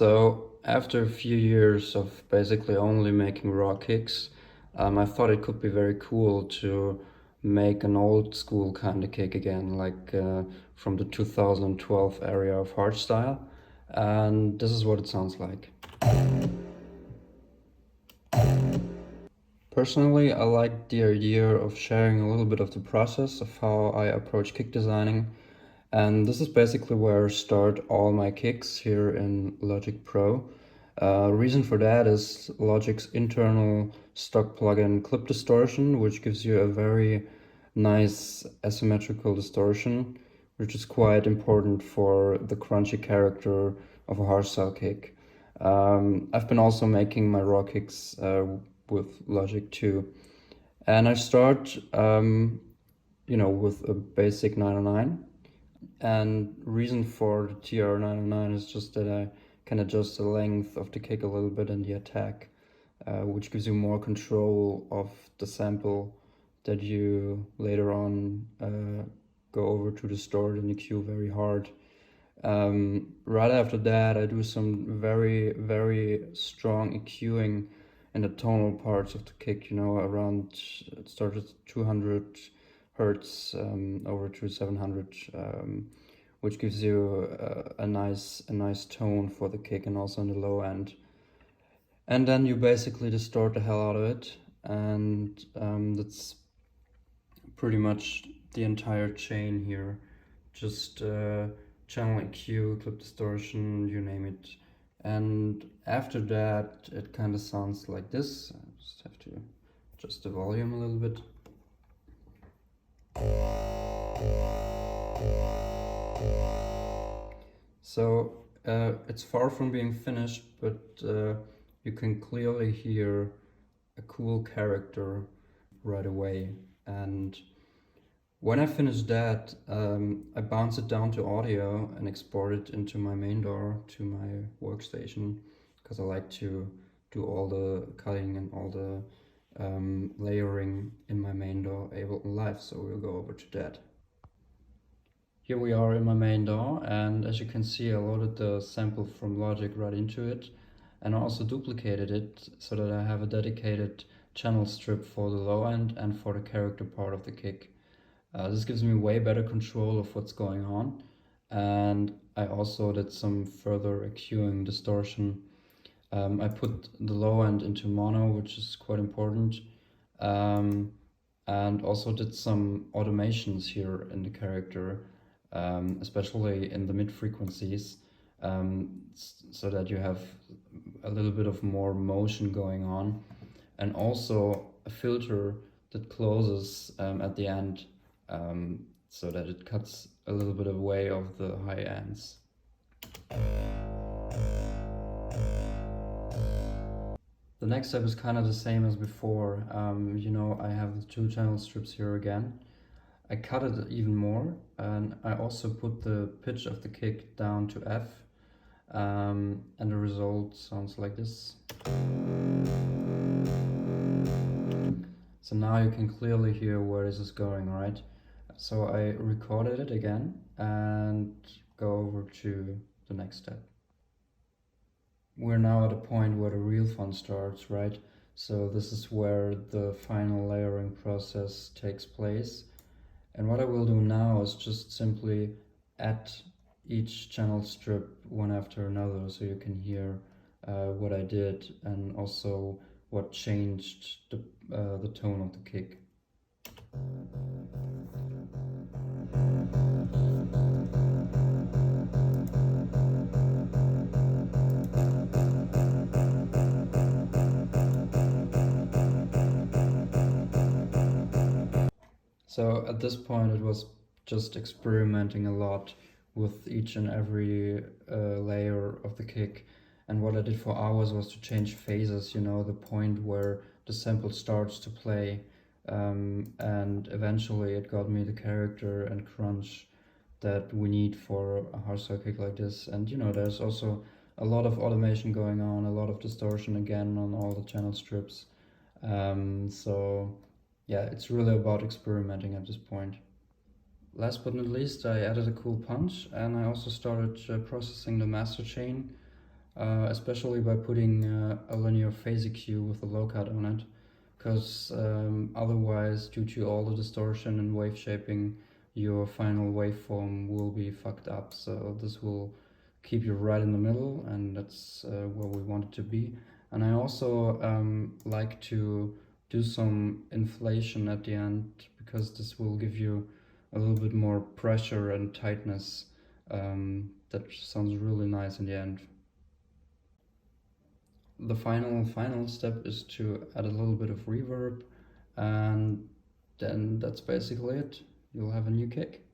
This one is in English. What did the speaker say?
So after a few years of basically only making raw kicks, I thought it could be very cool to make an old school kind of kick again, like from the 2012 area of hardstyle. And this is what it sounds like. Personally, I like the idea of sharing a little bit of the process of how I approach kick designing. And this is basically where I start all my kicks here in Logic Pro. Reason for that is Logic's internal stock plugin Clip Distortion, which gives you a very nice asymmetrical distortion, which is quite important for the crunchy character of a hardstyle kick. I've been also making my raw kicks with Logic too. And I start, with a basic 909. And reason for the TR909 is just that I can adjust the length of the kick a little bit in the attack, which gives you more control of the sample that you later on go over to distort and EQ very hard. Right after that, I do some very, very strong EQing in the tonal parts of the kick, around, it starts at 200 hertz over to 700, which gives you a nice tone for the kick and also on the low end. And then you basically distort the hell out of it, and that's pretty much the entire chain here. Just channel EQ, clip distortion, you name it. And after that, it kind of sounds like this. I just have to adjust the volume a little bit. So it's far from being finished, but you can clearly hear a cool character right away. And when I finish that, I bounce it down to audio and export it into my main DAW to my workstation, because I like to do all the cutting and all the layering in my main DAW Ableton Live. So we'll go over to that. Here we are in my main DAW, and as you can see, I loaded the sample from Logic right into it, and I also duplicated it so that I have a dedicated channel strip for the low end and for the character part of the kick. This gives me way better control of what's going on, and I also did some further EQing distortion. I put the low end into mono, which is quite important, and also did some automations here in the character, especially in the mid frequencies, so that you have a little bit of more motion going on, and also a filter that closes at the end, so that it cuts a little bit away of the high ends. The next step is kind of the same as before. I have the two channel strips here again. I cut it even more, and I also put the pitch of the kick down to F, and the result sounds like this. So now you can clearly hear where this is going, right? So I recorded it again and go over to the next step. We're now at a point where the real fun starts, right? So this is where the final layering process takes place. And what I will do now is just simply add each channel strip one after another, so you can hear what I did and also what changed the tone of the kick. So at this point it was just experimenting a lot with each and every layer of the kick, and what I did for hours was to change phases, the point where the sample starts to play, and eventually it got me the character and crunch that we need for a hardstyle kick like this. And there's also a lot of automation going on, a lot of distortion again on all the channel strips. So yeah, it's really about experimenting at this point. Last but not least, I added a cool punch, and I also started processing the master chain. especially by putting a linear phase EQ with a low cut on it, because otherwise, due to all the distortion and wave shaping, your final waveform will be fucked up. So this will keep you right in the middle, and that's where we want it to be. And I also like to do some inflation at the end, because this will give you a little bit more pressure and tightness. That sounds really nice in the end. The final step is to add a little bit of reverb, and then that's basically it. You'll have a new kick.